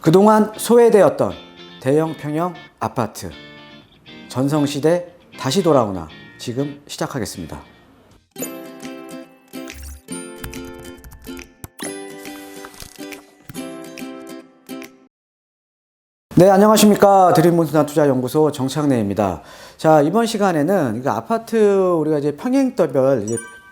그동안 소외되었던 대형 평형 아파트 전성시대 다시 돌아오나 지금 시작하겠습니다. 네, 안녕하십니까. 드림몬스터투자연구소 정창래입니다. 자, 이번 시간에는 아파트 우리가 이제 평형대별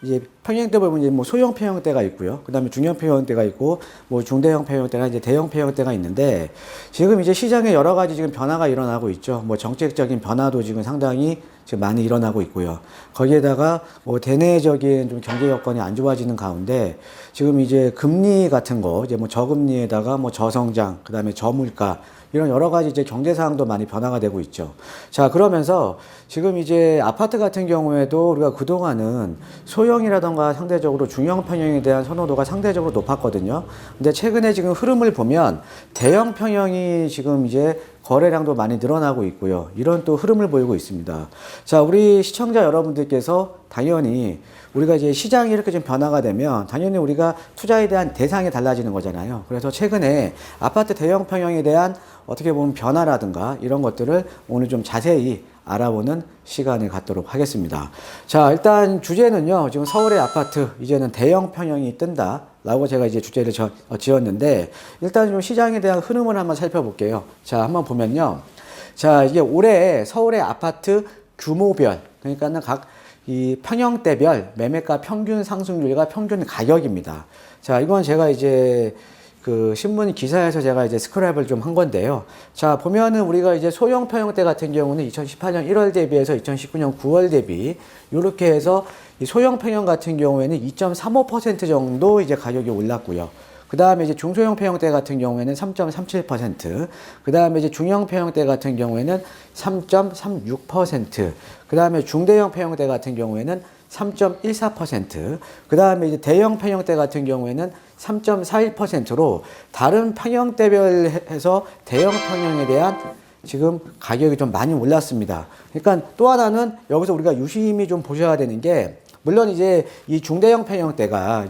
이제 평형대 보면 이제 뭐 소형 평형대가 있고요. 그다음에 중형 평형대가 있고 뭐 중대형 평형대가 이제 대형 평형대가 있는데 지금 이제 시장에 여러 가지 지금 변화가 일어나고 있죠. 뭐 정책적인 변화도 지금 상당히 지금 많이 일어나고 있고요. 거기에다가 뭐 대내적인 좀 경제 여건이 안 좋아지는 가운데 지금 이제 금리 같은 거 이제 뭐 저금리에다가 뭐 저성장, 그다음에 저물가 이런 여러 가지 이제 경제 사항도 많이 변화가 되고 있죠. 자, 그러면서 지금 이제 아파트 같은 경우에도 우리가 그동안은 소형이라던가 상대적으로 중형 평형에 대한 선호도가 상대적으로 높았거든요. 근데 최근에 지금 흐름을 보면 대형 평형이 지금 이제 거래량도 많이 늘어나고 있고요. 이런 또 흐름을 보이고 있습니다. 자, 우리 시청자 여러분들께서 당연히 우리가 이제 시장이 이렇게 좀 변화가 되면 당연히 우리가 투자에 대한 대상이 달라지는 거잖아요. 그래서 최근에 아파트 대형 평형에 대한 어떻게 보면 변화라든가 이런 것들을 오늘 좀 자세히 알아보는 시간을 갖도록 하겠습니다. 자, 일단 주제는요, 지금 서울의 아파트 이제는 대형 평형이 뜬다 라고 제가 이제 주제를 지었는데 일단 좀 시장에 대한 흐름을 한번 살펴볼게요. 자, 한번 보면요. 자, 이게 올해 서울의 아파트 규모별, 그러니까는 각 이 평형대별 매매가 평균 상승률과 평균 가격입니다. 자, 이건 제가 이제 그 신문 기사에서 제가 이제 스크랩을 좀 한 건데요. 자, 보면은 우리가 이제 소형 평형대 같은 경우는 2018년 1월 대비해서 2019년 9월 대비 이렇게 해서 이 소형 평형 같은 경우에는 2.35% 정도 이제 가격이 올랐고요. 그 다음에 이제 중소형 평형대 같은 경우에는 3.37%, 그 다음에 이제 중형 평형대 같은 경우에는 3.36%, 그 다음에 중대형 평형대 같은 경우에는 3.14%, 그 다음에 이제 대형 평형대 같은 경우에는 3.41%로 다른 평형대별해서 대형 평형에 대한 지금 가격이 좀 많이 올랐습니다. 그러니까 또 하나는 여기서 우리가 유심히 좀 보셔야 되는 게 물론 이제 이 중대형 평형대가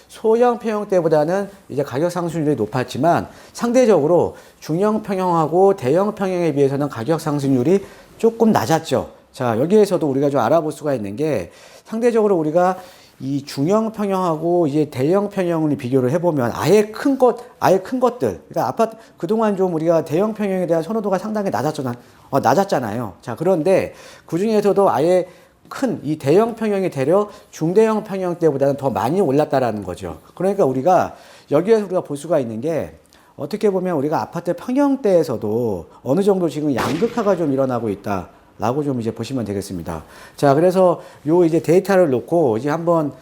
소형 평형대보다는 이제 가격 상승률이 높았지만 상대적으로 중형 평형하고 대형 평형에 비해서는 가격 상승률이 조금 낮았죠. 자, 여기에서도 우리가 좀 알아볼 수가 있는 게 상대적으로 우리가 이 중형 평형하고 이제 대형 평형을 비교를 해보면 아예 큰 것들. 그러니까 아파트, 그동안 좀 우리가 대형 평형에 대한 선호도가 상당히 낮았잖아요. 자, 그런데 그 중에서도 아예 큰 이 대형 평형이 되려 중대형 평형 때보다는 더 많이 올랐다라는 거죠. 그러니까 우리가 여기에서 우리가 볼 수가 있는 게 어떻게 보면 우리가 아파트 평형대에서도 어느 정도 지금 양극화가 좀 일어나고 있다. 라고 좀 이제 보시면 되겠습니다. 자, 그래서 요 이제 데이터를 놓고 이제 한번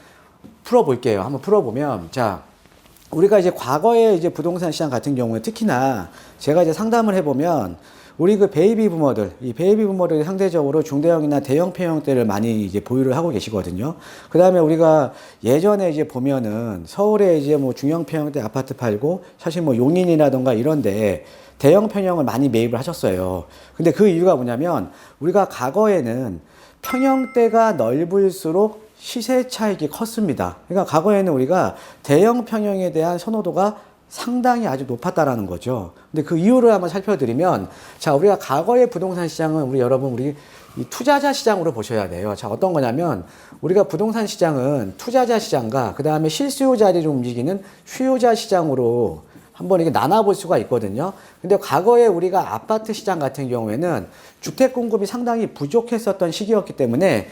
풀어볼게요. 한번 풀어보면, 자, 우리가 이제 과거에 이제 부동산 시장 같은 경우에 특히나 제가 이제 상담을 해보면 우리 그 베이비 부머들, 이 베이비 부머들이 상대적으로 중대형이나 대형 평형대를 많이 이제 보유를 하고 계시거든요. 그 다음에 우리가 예전에 이제 보면은 서울에 이제 뭐 중형 평형대 아파트 팔고 사실 뭐 용인이라던가 이런데 대형 평형을 많이 매입을 하셨어요. 근데 그 이유가 뭐냐면 우리가 과거에는 평형대가 넓을수록 시세 차익이 컸습니다. 그러니까 과거에는 우리가 대형 평형에 대한 선호도가 상당히 아주 높았다라는 거죠. 근데 그 이유를 한번 살펴드리면, 자, 우리가 과거의 부동산 시장은 우리 이 투자자 시장으로 보셔야 돼요. 자, 어떤 거냐면, 우리가 부동산 시장은 투자자 시장과 그 다음에 실수요자를 움직이는 수요자 시장으로 한번 이렇게 나눠볼 수가 있거든요. 근데 과거에 우리가 아파트 시장 같은 경우에는 주택 공급이 상당히 부족했었던 시기였기 때문에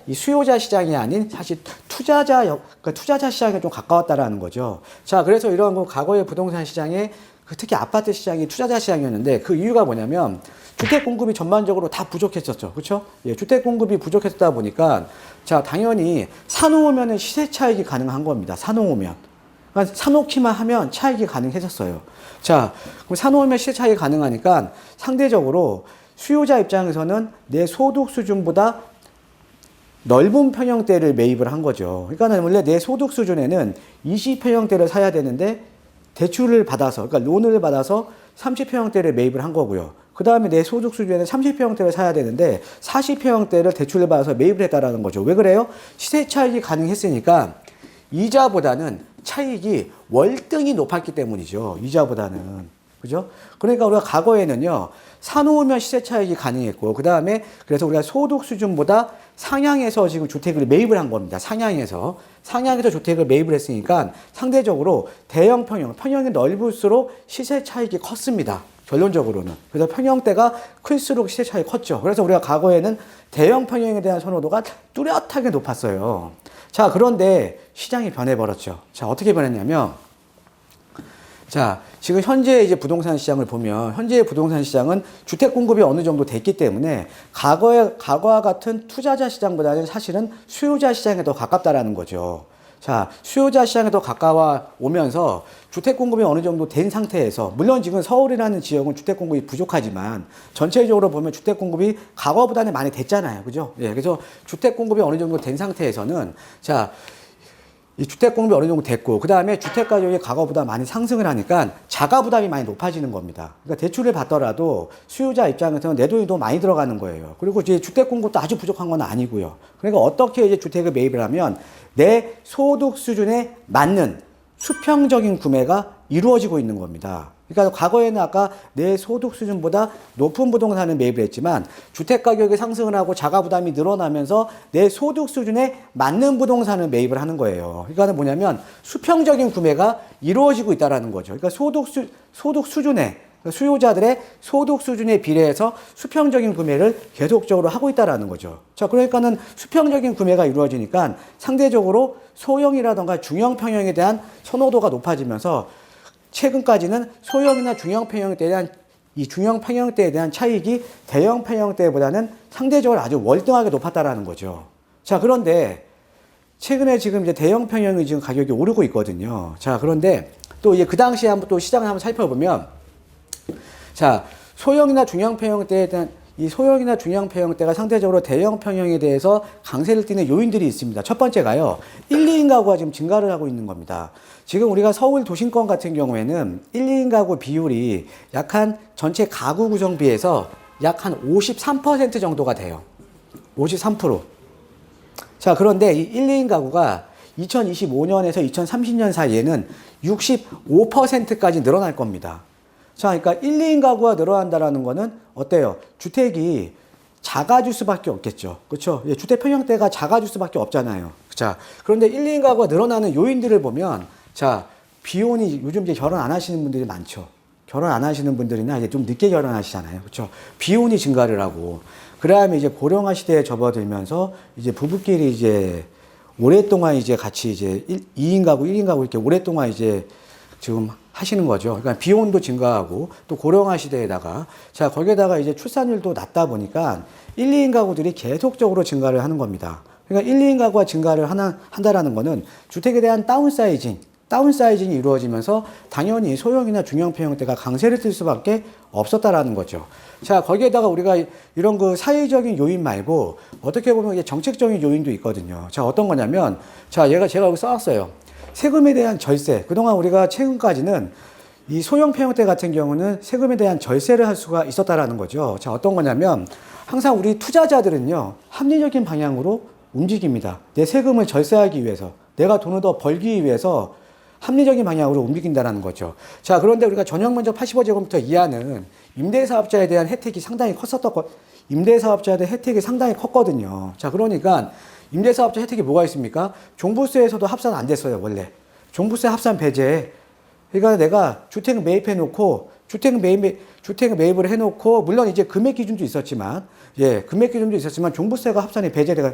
이 수요자 시장이 아닌 사실 투자자 시장에 좀 가까웠다라는 거죠. 자, 그래서 이런 뭐 과거의 부동산 시장에 특히 아파트 시장이 투자자 시장이었는데 그 이유가 뭐냐면 주택 공급이 전반적으로 다 부족했었죠. 그렇죠? 예, 주택 공급이 부족했다 보니까 자, 당연히 사놓으면 시세 차익이 가능한 겁니다. 사놓으면. 그러니까 사놓기만 하면 차익이 가능해졌어요. 자, 그럼 사놓으면 시세 차익이 가능하니까 상대적으로 수요자 입장에서는 내 소득 수준보다 넓은 평형대를 매입을 한 거죠. 그러니까 원래 내 소득 수준에는 20평형대를 사야 되는데 대출을 받아서, 그러니까 론을 받아서 30평형대를 매입을 한 거고요. 그 다음에 내 소득 수준에는 30평형대를 사야 되는데 40평형대를 대출을 받아서 매입을 했다라는 거죠. 왜 그래요? 시세 차익이 가능했으니까 이자보다는 차익이 월등히 높았기 때문이죠. 이자보다는. 그죠? 그러니까 우리가 과거에는요, 사놓으면 시세 차익이 가능했고, 그 다음에 그래서 우리가 소득 수준보다 상향해서 지금 주택을 매입을 한 겁니다. 상향해서 주택을 매입을 했으니까 상대적으로 대형 평형이 넓을수록 시세 차익이 컸습니다. 결론적으로는. 그래서 평형대가 클수록 시세 차익이 컸죠. 그래서 우리가 과거에는 대형 평형에 대한 선호도가 뚜렷하게 높았어요. 자, 그런데 시장이 변해버렸죠. 자, 어떻게 변했냐면, 자, 지금 현재 이제 부동산 시장을 보면, 현재의 부동산 시장은 주택 공급이 어느 정도 됐기 때문에, 과거와 같은 투자자 시장보다는 사실은 수요자 시장에 더 가깝다라는 거죠. 자, 수요자 시장에 더 가까워 오면서 주택 공급이 어느 정도 된 상태에서, 물론 지금 서울이라는 지역은 주택 공급이 부족하지만, 전체적으로 보면 주택 공급이 과거보다는 많이 됐잖아요. 그죠? 예, 그래서 주택 공급이 어느 정도 된 상태에서는, 자, 이 주택 공급이 어느 정도 됐고, 그 다음에 주택 가격이 과거보다 많이 상승을 하니까 자가 부담이 많이 높아지는 겁니다. 그러니까 대출을 받더라도 수요자 입장에서는 내 돈이 더 많이 들어가는 거예요. 그리고 이제 주택 공급도 아주 부족한 건 아니고요. 그러니까 어떻게 이제 주택을 매입을 하면 내 소득 수준에 맞는 수평적인 구매가 이루어지고 있는 겁니다. 그러니까 과거에는 아까 내 소득 수준보다 높은 부동산을 매입을 했지만 주택 가격이 상승을 하고 자가 부담이 늘어나면서 내 소득 수준에 맞는 부동산을 매입을 하는 거예요. 그러니까 뭐냐면 수평적인 구매가 이루어지고 있다는 거죠. 그러니까 소득 수준에, 수요자들의 소득 수준에 비례해서 수평적인 구매를 계속적으로 하고 있다는 거죠. 자, 그러니까는 수평적인 구매가 이루어지니까 상대적으로 소형이라던가 중형 평형에 대한 선호도가 높아지면서 최근까지는 소형이나 중형 평형대에 대한 이 중형 평형대에 대한 차익이 대형 평형대보다는 상대적으로 아주 월등하게 높았다라는 거죠. 자, 그런데 최근에 지금 이제 대형 평형이 지금 가격이 오르고 있거든요. 자, 그런데 또 이제 그 당시에 한번 또 시장을 한번 살펴보면, 자, 소형이나 중형 평형대에 대한 이 소형이나 중형 평형대가 상대적으로 대형 평형에 대해서 강세를 띠는 요인들이 있습니다. 첫 번째가요, 1, 2인 가구가 지금 증가를 하고 있는 겁니다. 지금 우리가 서울 도심권 같은 경우에는 1, 2인 가구 비율이 약 한 전체 가구 구성비에서 약 한 53% 정도가 돼요. 53%. 자, 그런데 이 1, 2인 가구가 2025년에서 2030년 사이에는 65%까지 늘어날 겁니다. 자, 그러니까 1, 2인 가구가 늘어난다라는 거는 어때요? 주택이 작아질 수밖에 없겠죠. 그렇죠? 예, 주택 평형대가 작아질 수밖에 없잖아요. 자, 그런데 1, 2인 가구가 늘어나는 요인들을 보면, 자, 비혼이 요즘 이제 결혼 안 하시는 분들이 많죠. 결혼 안 하시는 분들이나 이제 좀 늦게 결혼하시잖아요. 그렇죠? 비혼이 증가를 하고, 그다음에 이제 고령화 시대에 접어들면서 이제 부부끼리 이제 오랫동안 이제 같이 이제 2인 가구, 1인 가구 이렇게 오랫동안 이제 지금 하시는 거죠. 그러니까 비혼도 증가하고 또 고령화 시대에다가, 자, 거기에다가 이제 출산율도 낮다 보니까 1, 2인 가구들이 계속적으로 증가를 하는 겁니다. 그러니까 1, 2인 가구가 증가를 한다라는 거는 주택에 대한 다운사이징이 이루어지면서 당연히 소형이나 중형 평형대가 강세를 뜰 수밖에 없었다라는 거죠. 자, 거기에다가 우리가 이런 그 사회적인 요인 말고 어떻게 보면 이제 정책적인 요인도 있거든요. 자, 어떤 거냐면, 자, 제가 여기 써왔어요. 세금에 대한 절세. 그동안 우리가 최근까지는 이 소형 평형대 같은 경우는 세금에 대한 절세를 할 수가 있었다라는 거죠. 자, 어떤 거냐면 항상 우리 투자자들은요, 합리적인 방향으로 움직입니다. 내 세금을 절세하기 위해서, 내가 돈을 더 벌기 위해서 합리적인 방향으로 움직인다는 거죠. 자, 그런데 우리가 전용면적 85제곱미터 이하는 임대사업자에 대한 혜택이 상당히 임대사업자의 혜택이 상당히 컸거든요. 자, 그러니까 임대사업자 혜택이 뭐가 있습니까? 종부세에서도 합산 안 됐어요, 원래. 종부세 합산 배제. 그러니까 내가 주택 매입해놓고, 주택 매입을 해놓고, 물론 이제 금액 기준도 있었지만, 종부세가 합산이 배제돼가,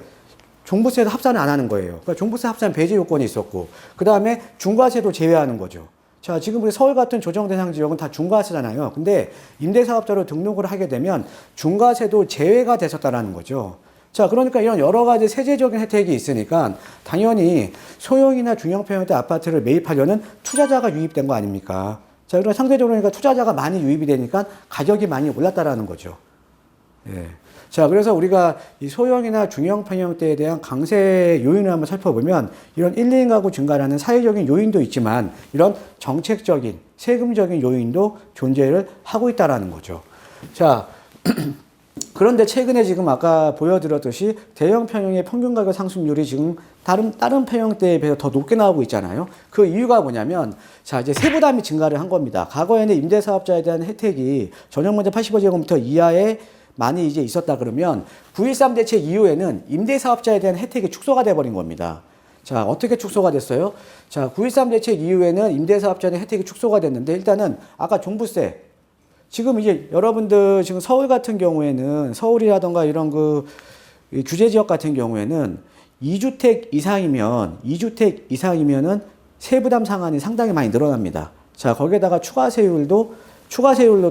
종부세도 합산을 안 하는 거예요. 그러니까 종부세 합산 배제 요건이 있었고, 그 다음에 중과세도 제외하는 거죠. 자, 지금 우리 서울 같은 조정 대상 지역은 다 중과세잖아요. 근데 임대사업자로 등록을 하게 되면 중과세도 제외가 됐었다라는 거죠. 자, 그러니까 이런 여러 가지 세제적인 혜택이 있으니까 당연히 소형이나 중형 평형대 아파트를 매입하려는 투자자가 유입된 거 아닙니까? 자, 그러니까 상대적으로 그러니까 투자자가 많이 유입이 되니까 가격이 많이 올랐다라는 거죠. 예. 자, 그래서 우리가 이 소형이나 중형 평형대에 대한 강세 요인을 한번 살펴보면 이런 1, 2인 가구 증가라는 사회적인 요인도 있지만 이런 정책적인, 세금적인 요인도 존재를 하고 있다라는 거죠. 자, 그런데 최근에 지금 아까 보여드렸듯이 대형 평형의 평균 가격 상승률이 지금 다른 평형대에 비해서 더 높게 나오고 있잖아요. 그 이유가 뭐냐면, 자, 이제 세부담이 증가를 한 겁니다. 과거에는 임대사업자에 대한 혜택이 전용면적 85제곱미터 이하에 많이 이제 있었다 그러면 9.13 대책 이후에는 임대사업자에 대한 혜택이 축소가 돼버린 겁니다. 자, 어떻게 축소가 됐어요? 자, 9.13 대책 이후에는 임대사업자의 혜택이 축소가 됐는데, 일단은 아까 종부세, 지금 이제 여러분들 지금 서울 같은 경우에는, 서울이라던가 이런 그 규제 지역 같은 경우에는 2주택 이상이면은 세부담 상한이 상당히 많이 늘어납니다. 자, 거기에다가 추가 세율도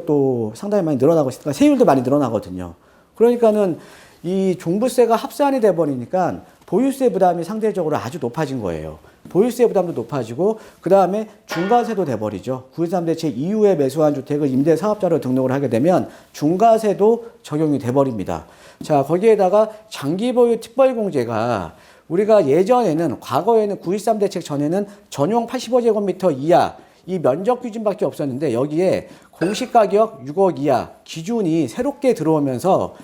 또 상당히 많이 늘어나고 있으니까 세율도 많이 늘어나거든요. 그러니까는 이 종부세가 합산이 돼 버리니까 보유세 부담이 상대적으로 아주 높아진 거예요. 보유세 부담도 높아지고, 그 다음에 중과세도 돼버리죠. 9.13 대책 이후에 매수한 주택을 임대사업자로 등록을 하게 되면 중과세도 적용이 돼버립니다. 자, 거기에다가 장기보유 특별공제가 우리가 예전에는, 과거에는 9.13 대책 전에는 전용 85제곱미터 이하 이 면적 기준밖에 없었는데, 여기에 공시가격 6억 이하 기준이 새롭게 들어오면서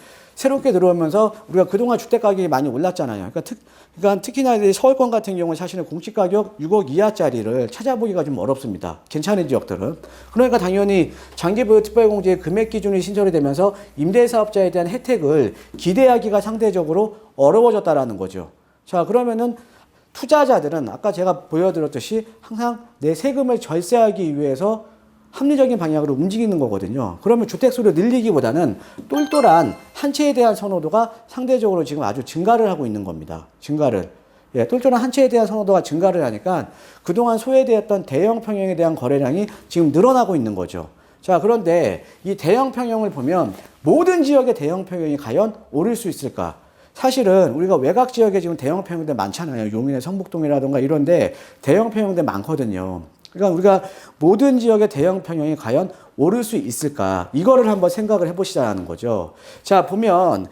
우리가 그동안 주택가격이 많이 올랐잖아요. 그러니까 특히나 서울권 같은 경우는 사실은 공시가격 6억 이하짜리를 찾아보기가 좀 어렵습니다. 괜찮은 지역들은. 그러니까 당연히 장기보유 특별공제 금액 기준이 신설이 되면서 임대사업자에 대한 혜택을 기대하기가 상대적으로 어려워졌다라는 거죠. 자, 그러면은 투자자들은 아까 제가 보여드렸듯이 항상 내 세금을 절세하기 위해서 합리적인 방향으로 움직이는 거거든요. 그러면 주택수를 늘리기보다는 똘똘한 한 채에 대한 선호도가 상대적으로 지금 아주 증가를 하고 있는 겁니다. 예, 똘똘한 한 채에 대한 선호도가 증가를 하니까 그동안 소외되었던 대형 평형에 대한 거래량이 지금 늘어나고 있는 거죠. 자, 그런데 이 대형 평형을 보면 모든 지역의 대형 평형이 과연 오를 수 있을까? 사실은 우리가 외곽 지역에 지금 대형 평형들 많잖아요. 용인의 성북동이라든가 이런데 대형 평형들 많거든요. 그러니까 우리가 모든 지역의 대형 평형이 과연 오를 수 있을까? 이거를 한번 생각을 해보시자는 거죠. 자, 보면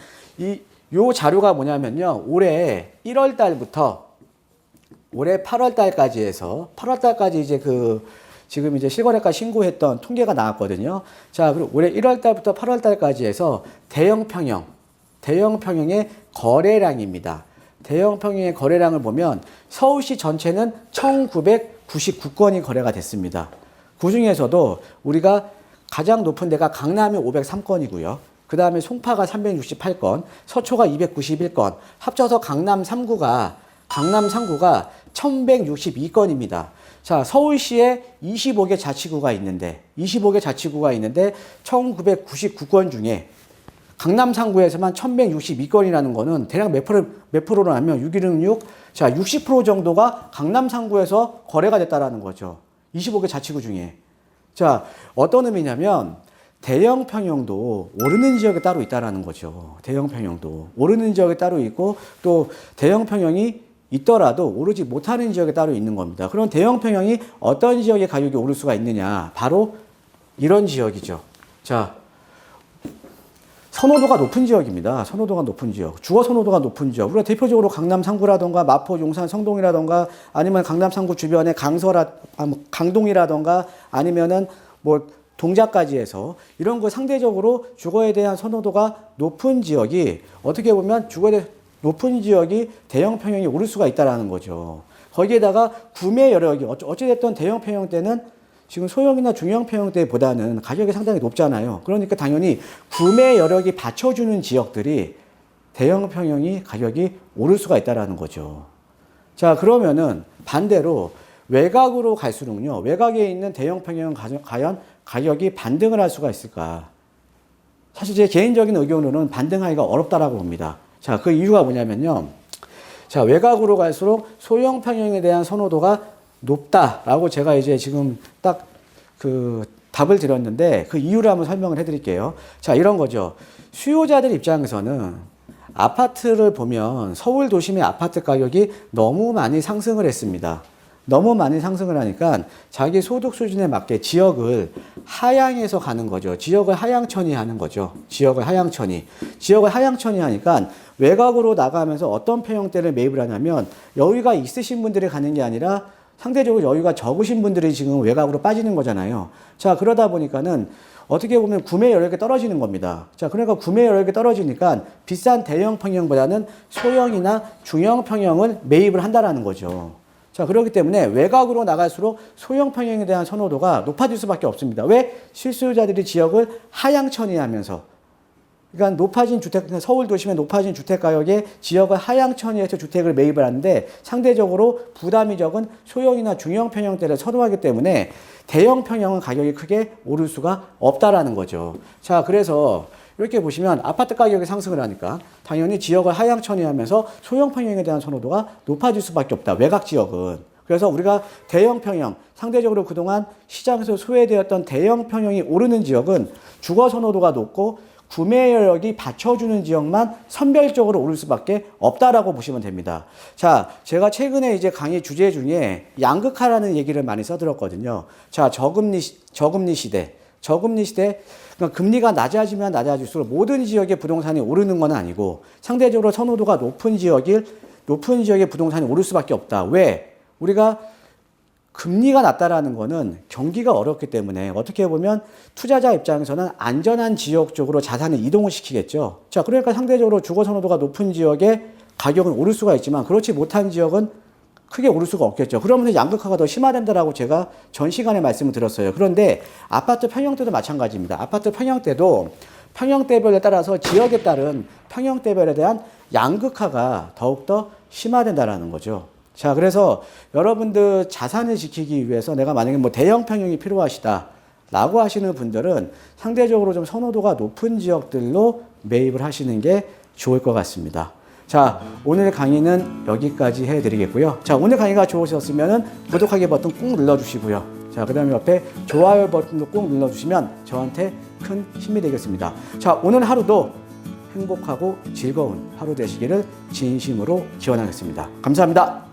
요 자료가 뭐냐면요. 올해 1월 달부터 올해 8월 달까지 해서 8월 달까지 이제 지금 이제 실거래가 신고했던 통계가 나왔거든요. 자, 그리고 올해 1월 달부터 8월 달까지 해서 대형 평형의 거래량입니다. 대형 평형의 거래량을 보면 서울시 전체는 1999건이 거래가 됐습니다. 그 중에서도 우리가 가장 높은 데가 강남이 503건이고요. 그 다음에 송파가 368건, 서초가 291건, 합쳐서 강남 3구가 1162건입니다. 자, 서울시에 25개 자치구가 있는데 1999건 중에 강남 3구에서만 1162건이라는 거는 대략 몇 프로로 하면 6166, 자, 60% 정도가 강남 3구에서 거래가 됐다라는 거죠. 25개 자치구 중에. 자, 어떤 의미냐면 대형 평형도 오르는 지역에 따로 있다라는 거죠. 대형 평형도 오르는 지역에 따로 있고, 또 대형 평형이 있더라도 오르지 못하는 지역에 따로 있는 겁니다. 그럼 대형 평형이 어떤 지역의 가격이 오를 수가 있느냐? 바로 이런 지역이죠. 자, 선호도가 높은 지역입니다. 선호도가 높은 지역. 주거 선호도가 높은 지역. 우리가 대표적으로 강남 3구라던가 마포, 용산, 성동이라던가 아니면 강남 3구 주변에 강동이라던가 아니면은 뭐 동작까지 해서 이런 거 상대적으로 주거에 대한 선호도가 높은 지역이 어떻게 보면 주거에 대한 높은 지역이 대형 평형이 오를 수가 있다라는 거죠. 거기에다가 구매 여력이 어찌됐든 대형 평형 때는 지금 소형이나 중형 평형 때보다는 가격이 상당히 높잖아요. 그러니까 당연히 구매 여력이 받쳐주는 지역들이 대형 평형이 가격이 오를 수가 있다라는 거죠. 자, 그러면은 반대로 외곽으로 갈수록요, 외곽에 있는 대형 평형은 과연 가격이 반등을 할 수가 있을까? 사실 제 개인적인 의견으로는 반등하기가 어렵다라고 봅니다. 자, 그 이유가 뭐냐면요. 자, 외곽으로 갈수록 소형 평형에 대한 선호도가 높다라고 제가 이제 지금 딱 답을 드렸는데 그 이유를 한번 설명을 해드릴게요. 자, 이런 거죠. 수요자들 입장에서는 아파트를 보면 서울 도심의 아파트 가격이 너무 많이 상승을 했습니다. 너무 많이 상승을 하니까 자기 소득 수준에 맞게 지역을 하향해서 가는 거죠. 지역을 하향천이 하는 거죠. 지역을 하향천이 하니까 외곽으로 나가면서 어떤 평형대를 매입을 하냐면 여유가 있으신 분들이 가는 게 아니라 상대적으로 여유가 적으신 분들이 지금 외곽으로 빠지는 거잖아요. 자, 그러다 보니까는 어떻게 보면 구매 여력이 떨어지는 겁니다. 자, 그러니까 구매 여력이 떨어지니까 비싼 대형 평형보다는 소형이나 중형 평형을 매입을 한다라는 거죠. 자, 그렇기 때문에 외곽으로 나갈수록 소형 평형에 대한 선호도가 높아질 수밖에 없습니다. 왜? 실수요자들이 지역을 하향천이하면서, 그러니까 높아진 주택, 서울 도심의 높아진 주택 가격에 지역을 하향천이해서 주택을 매입을 하는데 상대적으로 부담이 적은 소형이나 중형 평형대를 선호하기 때문에 대형 평형은 가격이 크게 오를 수가 없다라는 거죠. 자, 그래서 이렇게 보시면 아파트 가격이 상승을 하니까 당연히 지역을 하향천이하면서 소형 평형에 대한 선호도가 높아질 수밖에 없다. 외곽 지역은. 그래서 우리가 대형 평형, 상대적으로 그동안 시장에서 소외되었던 대형 평형이 오르는 지역은 주거 선호도가 높고 구매 여력이 받쳐주는 지역만 선별적으로 오를 수밖에 없다라고 보시면 됩니다. 자, 제가 최근에 이제 강의 주제 중에 양극화라는 얘기를 많이 써들었거든요. 자, 저금리 시대. 그러니까 금리가 낮아지면 낮아질수록 모든 지역의 부동산이 오르는 건 아니고 상대적으로 선호도가 높은 지역의 부동산이 오를 수밖에 없다. 왜? 우리가 금리가 낮다라는 거는 경기가 어렵기 때문에 어떻게 보면 투자자 입장에서는 안전한 지역 쪽으로 자산을 이동을 시키겠죠. 자, 그러니까 상대적으로 주거 선호도가 높은 지역에 가격은 오를 수가 있지만 그렇지 못한 지역은 크게 오를 수가 없겠죠. 그러면서 양극화가 더 심화된다라고 제가 전 시간에 말씀을 드렸어요. 그런데 아파트 평형대도 마찬가지입니다. 아파트 평형대도 평형대별에 따라서 지역에 따른 평형대별에 대한 양극화가 더욱더 심화된다라는 거죠. 자, 그래서 여러분들 자산을 지키기 위해서 내가 만약에 뭐 대형 평형이 필요하시다 라고 하시는 분들은 상대적으로 좀 선호도가 높은 지역들로 매입을 하시는 게 좋을 것 같습니다. 자, 오늘 강의는 여기까지 해드리겠고요. 자, 오늘 강의가 좋으셨으면 구독하기 버튼 꾹 눌러주시고요. 자, 그 다음에 옆에 좋아요 버튼도 꾹 눌러주시면 저한테 큰 힘이 되겠습니다. 자, 오늘 하루도 행복하고 즐거운 하루 되시기를 진심으로 기원하겠습니다. 감사합니다.